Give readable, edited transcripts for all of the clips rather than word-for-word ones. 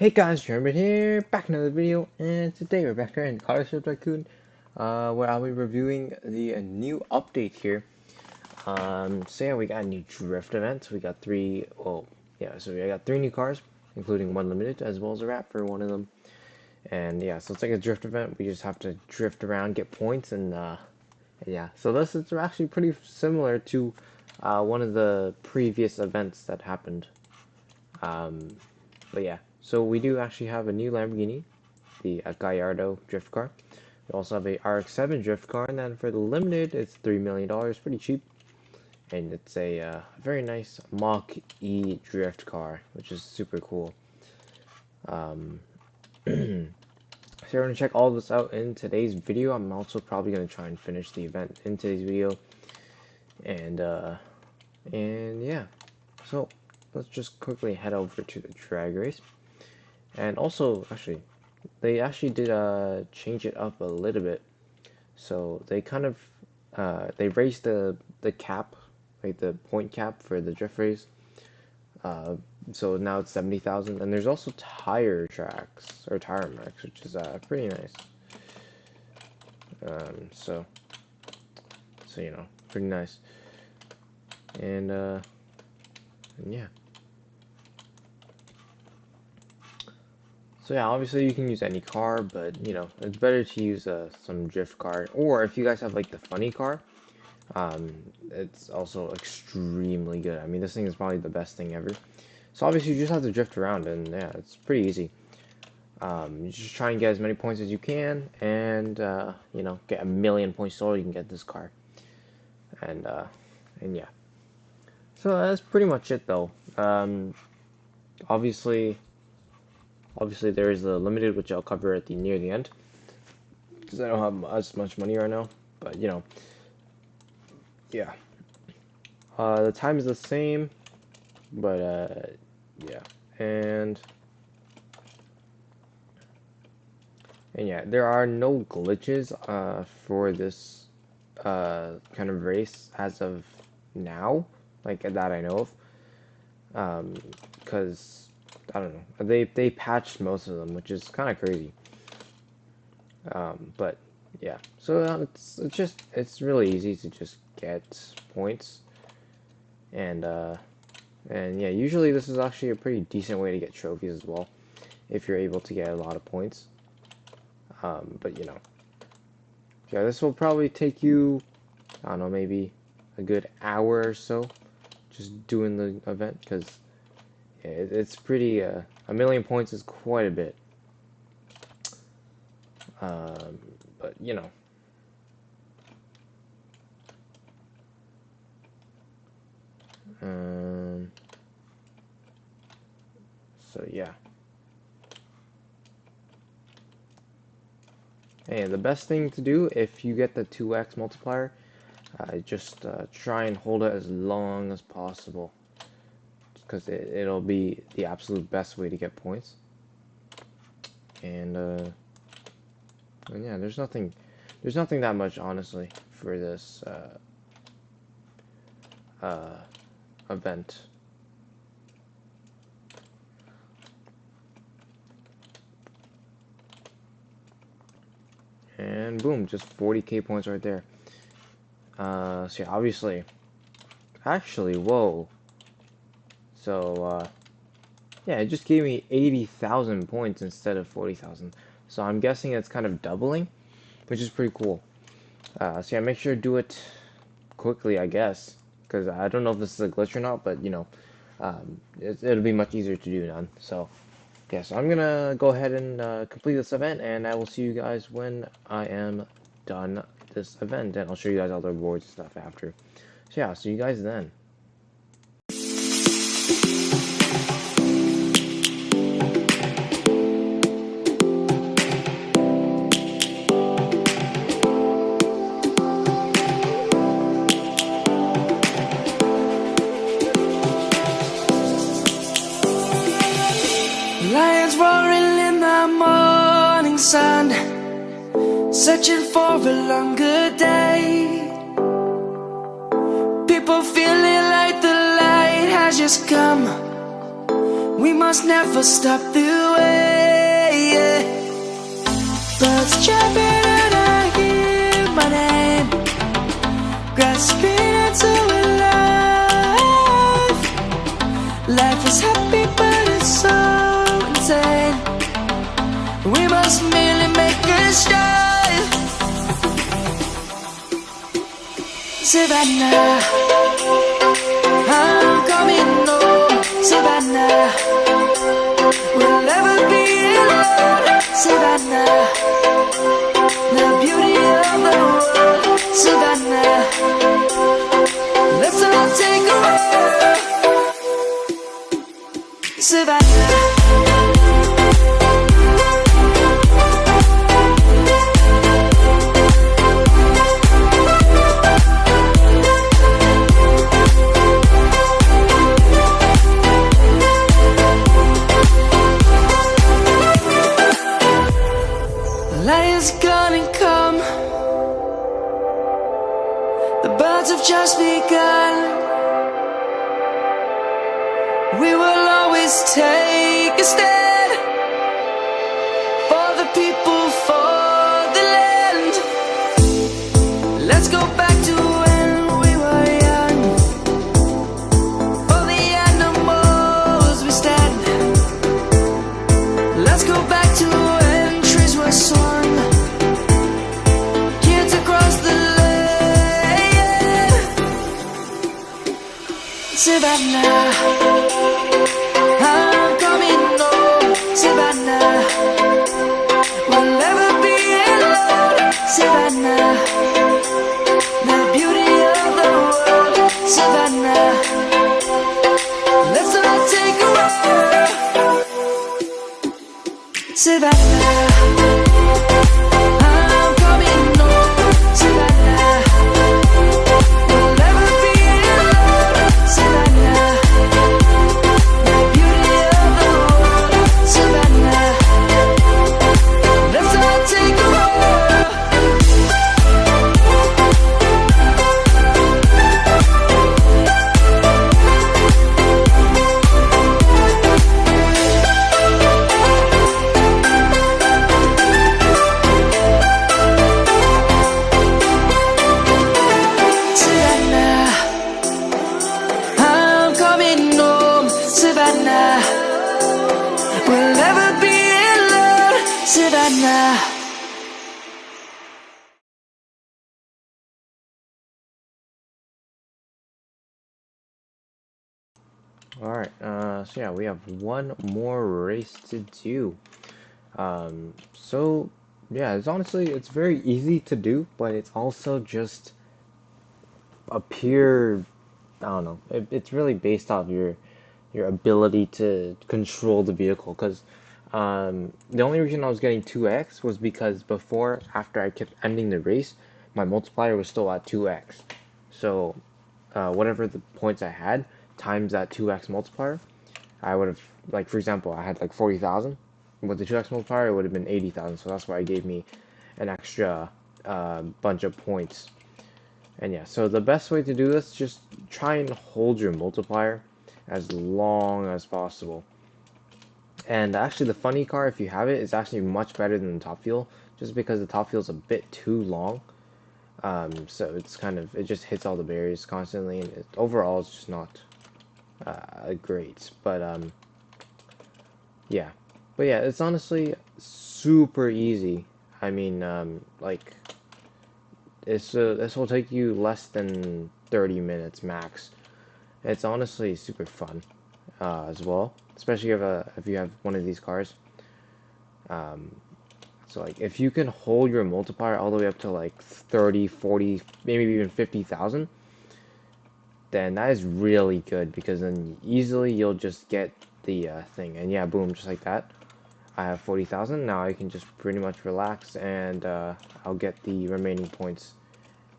Hey guys, Jeremy here, back in another video, and today we're back here in Tycoon, where I'll be reviewing the new update here. So yeah, we got a new drift event. We got three, well, yeah, so we got three new cars, including one limited, as well as a wrap for one of them. And yeah, so it's like a drift event. We just have to drift around, get points, and yeah. So this is actually pretty similar to one of the previous events that happened. But yeah, so we do actually have a new Lamborghini, the Gallardo drift car. We also have a RX-7 drift car, and then for the limited, it's $3 million, pretty cheap. And it's a very nice Mach E drift car, which is super cool. So we're going to check all this out in today's video. I'm also probably going to try and finish the event in today's video. And yeah, so let's just quickly head over to the drag race. And also, actually, they actually did change it up a little bit. So they kind of they raised the cap, like the point cap for the drift race. So now it's 70,000, and there's also tire tracks or tire marks, which is pretty nice. So you know, pretty nice. And yeah. So yeah, obviously you can use any car, but you know, it's better to use some drift car. Or if you guys have like the funny car, it's also extremely good. I mean, this thing is probably the best thing ever. So obviously you just have to drift around, and yeah, it's pretty easy. You just try and get as many points as you can, and you know, get 1,000,000 points total. You can get this car, and yeah. So that's pretty much it, though. Obviously. Obviously, there is the limited, which I'll cover at the near the end, because I don't have as much money right now. But you know, yeah. The time is the same, but yeah, and yeah, there are no glitches for this kind of race as of now, like that I know of, because. I don't know. They patched most of them, which is kind of crazy. But yeah, so it's really easy to just get points, and yeah, usually this is actually a pretty decent way to get trophies as well, if you're able to get a lot of points. But you know, yeah, this will probably take you, I don't know, maybe a good hour or so, just doing the event, because it's pretty, 1,000,000 points is quite a bit. But, you know. So, yeah. And the best thing to do if you get the 2x multiplier, just try and hold it as long as possible, because it'll be the absolute best way to get points. And yeah, there's nothing that much, honestly, for this event. And boom, just 40k points right there. So yeah, obviously, actually, whoa. So yeah, it just gave me 80,000 points instead of 40,000. So I'm guessing it's kind of doubling, which is pretty cool. So yeah, make sure to do it quickly, I guess, because I don't know if this is a glitch or not, but you know, it'll be much easier to do none. So yeah, so I'm gonna go ahead and complete this event, and I will see you guys when I am done this event, and I'll show you guys all the rewards and stuff after. So yeah, I'll see you guys then. Lions roaring in the morning sun, searching for a longer day. People feeling like the light has just come. We must never stop the way, yeah. Birds chirping and I hear my name, grasping into a life. Life is happy but it's so insane. We must merely make a start. Savannah, I'm coming home. Savannah, we'll never be alone. Savannah, the beauty of the world. Savannah, let's all take a walk. Savannah. Lion's gonna come. The birds have just begun. We will always take a stand for the people, for the land. Let's go back to when we were young. For the animals we stand. Let's go back to when trees were swung. Savannah, I'm coming home. Savannah, we'll never be alone. Savannah, the beauty of the world. Savannah, let's all take a walk. Savannah, I'm coming home. Savannah, we'll never be alone. Savannah, the beauty of the world. Savannah, let's all take a walk. Savannah, I'm coming home. Savannah, we'll never be alone. Savannah. Alright, so yeah, we have one more race to do. So yeah, it's very easy to do, but it's also just a pure, I don't know, it's really based off your ability to control the vehicle, because the only reason I was getting 2x was because after I kept ending the race, my multiplier was still at 2x. So whatever the points I had times that 2x multiplier, I would have, like, for example, I had like 40,000. With the 2x multiplier, it would have been 80,000. So that's why it gave me an extra bunch of points. And yeah, so the best way to do this, just try and hold your multiplier as long as possible. And actually, the funny car, if you have it, is actually much better than the top fuel, just because the top fuel is a bit too long. So it's it just hits all the barriers constantly, and overall, it's just not great. Yeah, but yeah, it's honestly super easy. I mean, like, this will take you less than 30 minutes max. It's honestly super fun as well, especially if you have one of these cars. So like, if you can hold your multiplier all the way up to like 30, 40, maybe even 50,000, then that is really good, because then easily you'll just get the thing. And yeah, boom, just like that, I have 40,000. Now I can just pretty much relax, and I'll get the remaining points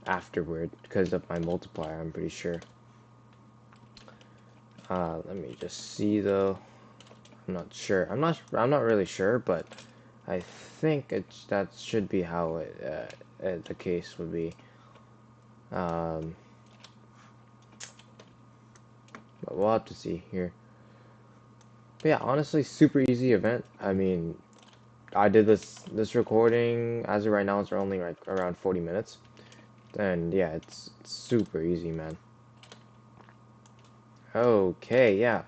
afterward because of my multiplier, I'm pretty sure. Let me just see though. I'm not sure. I'm not really sure, but I think that should be how the case would be. But we'll have to see here. But yeah, honestly, super easy event. I mean, I did this recording as of right now. It's only like around 40 minutes, and yeah, it's super easy, man. Okay, yeah.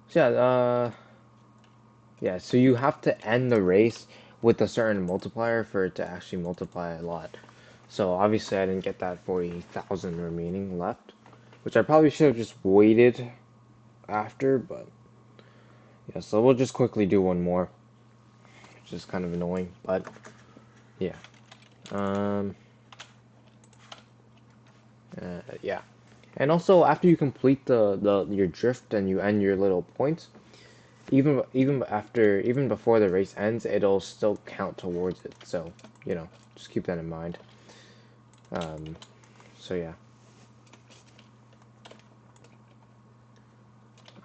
So yeah. So you have to end the race with a certain multiplier for it to actually multiply a lot. So obviously, I didn't get that 40,000 remaining left, which I probably should have just waited after, but yeah. So we'll just quickly do one more, which is kind of annoying, but yeah. Um, yeah. And also, after you complete the your drift and you end your little points, even before the race ends, it'll still count towards it. So just keep that in mind. Um, so yeah.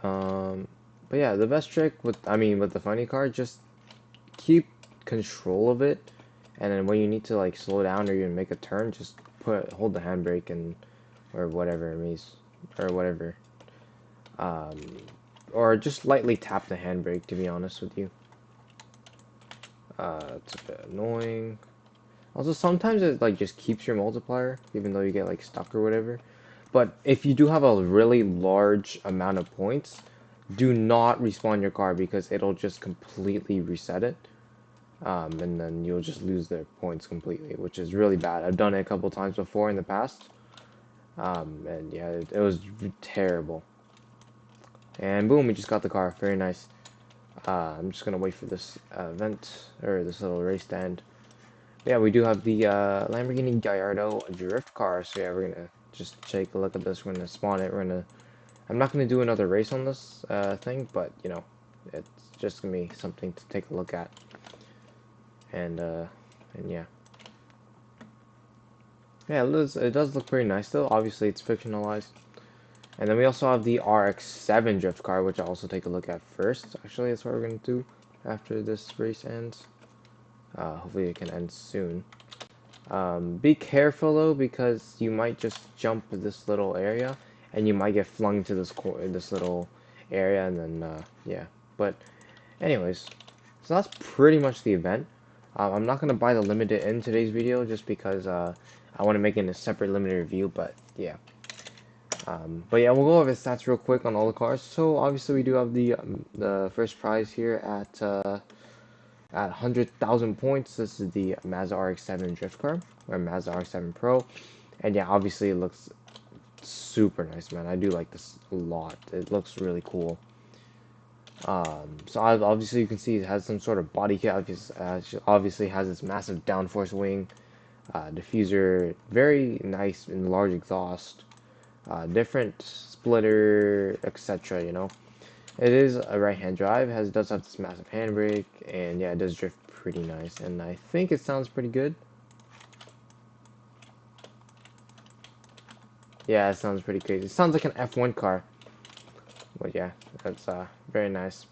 Um, but yeah, the best trick with the funny car, just keep control of it, and then when you need to like slow down or even make a turn, just hold the handbrake and or whatever it means or whatever. Um, or just lightly tap the handbrake, to be honest with you. It's a bit annoying. Also, sometimes it like just keeps your multiplier, even though you get like stuck or whatever. But if you do have a really large amount of points, do not respawn your car because it'll just completely reset it. And then you'll just lose the points completely, which is really bad. I've done it a couple times before in the past. And yeah, it was terrible. And boom, we just got the car. Very nice. I'm just gonna wait for this event or this little race to end. Yeah, we do have the Lamborghini Gallardo drift car. So yeah, we're gonna just take a look at this. We're gonna spawn it. I'm not gonna do another race on this thing, but it's just gonna be something to take a look at. And yeah, yeah, it does look pretty nice though. Obviously, it's fictionalized. And then we also have the RX-7 drift car, which I'll also take a look at first. Actually, that's what we're gonna do after this race ends. Hopefully, it can end soon. Be careful though, because you might just jump this little area, and you might get flung to this little area, and then yeah. But anyways, so that's pretty much the event. I'm not gonna buy the limited in today's video just because I want to make it a separate limited review. But yeah. But yeah, we'll go over the stats real quick on all the cars. So obviously we do have the first prize here at 100,000 points. This is the Mazda RX-7 drift car or Mazda RX-7 Pro, and yeah, obviously it looks super nice, man. I do like this a lot. It looks really cool. So obviously you can see it has some sort of body kit. Obviously has this massive downforce wing, diffuser, very nice and large exhaust. Different splitter, etc. It is a right-hand drive. Does have this massive handbrake, and yeah, it does drift pretty nice. And I think it sounds pretty good. Yeah, it sounds pretty crazy. It sounds like an F1 car. But yeah, that's very nice.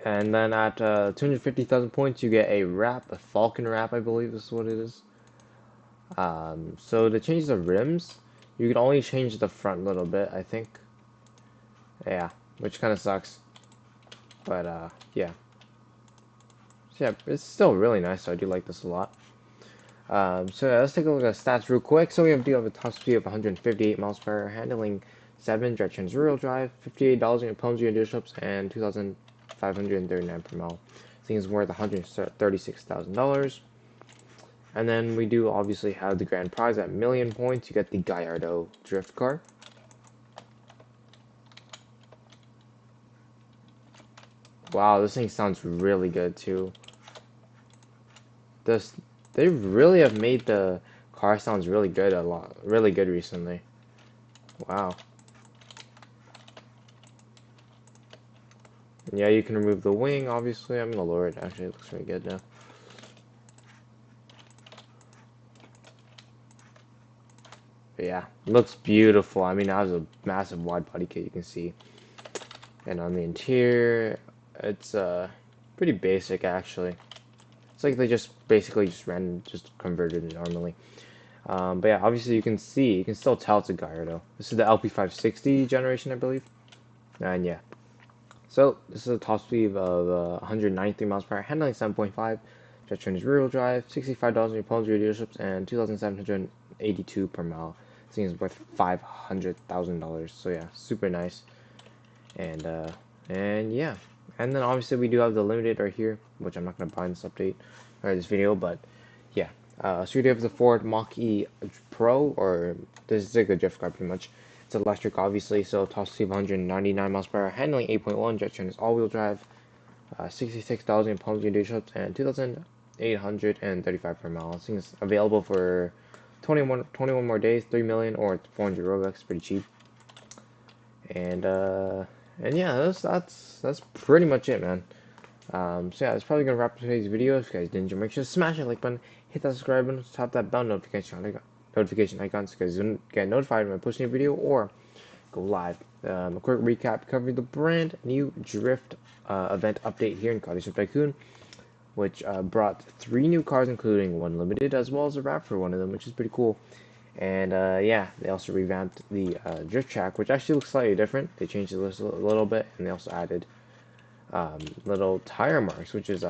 And then at 250,000 points, you get a Falcon wrap, I believe is what it is. So to change the rims, you can only change the front a little bit, I think. Yeah, which kind of sucks. But yeah. So, yeah, it's still really nice, so I do like this a lot. So yeah, let's take a look at stats real quick. So we do have a top speed of 158 miles per hour, handling 7 directions rear-wheel drive, $58 in opponents and dealerships, and 2,539 per mile. This thing is worth $136,000. And then we do obviously have the grand prize at 1,000,000 points. You get the Gallardo drift car. Wow, this thing sounds really good too. This They really have made the car sounds really good recently. Wow. And yeah, you can remove the wing, obviously. I'm gonna lower it. Actually, it looks really good now. But yeah, it looks beautiful. I mean, it has a massive wide body kit, you can see. And on the interior, it's pretty basic actually. It's like they just basically just converted it normally. But yeah, obviously you can still tell it's a Gallardo. This is the LP560 generation, I believe. And yeah, so this is a top speed of 193 miles per hour, handling 7.5. Jet train is rear-wheel drive, $65 in your Palms dealerships, and 2,782 per mile. This thing is worth $500,000. So yeah, super nice. And yeah, and then obviously we do have the limited right here, which I'm not gonna buy in this update or this video, but yeah. So we do have the Ford Mach-E Pro, or this is like a drift car pretty much. It's electric, obviously, so top speed 199 miles per hour, handling 8.1. Jet train is all-wheel drive, 66,000 palm dealerships, and 2,835 per mile. This thing is available for 21 more days, 3 million or 400 Robux, pretty cheap. And yeah, that's pretty much it, man. So yeah, that's probably gonna wrap up today's video. If you guys did enjoy, make sure to smash that like button, hit that subscribe button, tap that bell notification icon, so you guys don't get notified when I post a new video or go live. A quick recap covering the brand new drift event update here in Tycoon, which brought 3 new cars, including one limited as well as a wrap for one of them, which is pretty cool. And yeah, they also revamped the drift track, which actually looks slightly different. They changed it a little bit, and they also added little tire marks, which is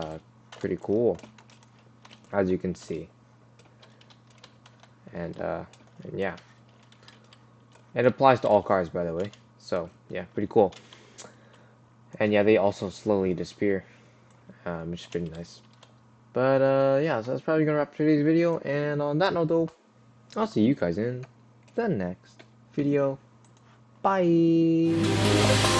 pretty cool, as you can see. And yeah, it applies to all cars, by the way. So yeah, pretty cool. And yeah, they also slowly disappear, which is pretty nice. But yeah, so that's probably gonna wrap today's video. And on that note, though, I'll see you guys in the next video. Bye.